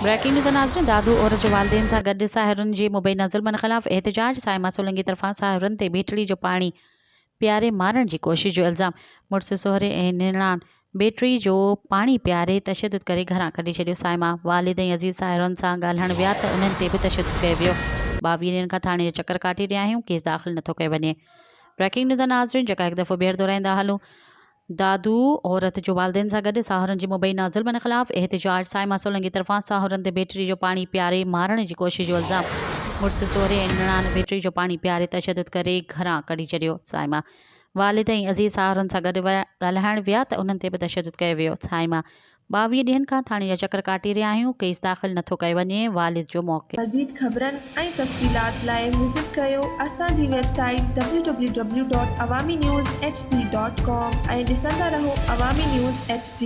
Breaking news नाज़रीन, दादू औरत जो वालदेन सां गॾु साहिरुनि जी मुबैना ज़ुल्मनि ख़िलाफ़ एहतजाज। साइमा सोलंकी तरफ़ां साहिरुनि ते बेटड़ी जो पाणी प्यारे मारण जी कोशिश जो इल्ज़ाम। मुड़ुसु सोहरे ऐं निणान बेटड़ी जो पाणी प्यारे तशदुद करे घरां कढी छॾियो। साइमा वालिद ऐं अज़ीज़ साहिरुनि सां ॻाल्हाइण विया त उन्हनि ते बि तशदुद कयो वियो। 22 ॾींहंनि खां थाणे जो चकर काटे रहिया आहियूं, केस दाख़िल नथो कयो वञे। ब्रेकिंग न्यूज़ नाज़रीन, जेका हिकु दफ़ो ॿीहर दोहराईंदा हलूं। दादू औरत जो वालदेन सां गॾु साहुरनि जी मुबैना ज़ुल्मनि ख़िलाफ़ एहतजाज। साइमा सोलंकी तरफ़ां साहुरनि ते बेटड़ी जो पाणी प्यारे मारण जी कोशिश जो इल्ज़ाम। मुड़ुसु सोहरे ऐं निणान बेटड़ी जो पाणी प्यारे तशदुद करे घरां कढी छॾियो। साइमा वालिद ऐं अज़ीज़ साहुरनि सां गॾु ॻाल्हाइण विया त उन्हनि ते बि तशदुद कयो वियो। साइमा 22 ॾींहंनि खां थाणे जा चकर काटे रहिया आहियूं, केस दाख़िल नथो कयो वञे। वालिद जो मौक़िफ़। मज़ीद ख़बरनि ऐं तफ़सीलात लाइ विज़िट कयो असांजी वेबसाइट www.awamiNewsHD.com ऐं ॾिसंदा रहो अवामी न्यूज़ HD।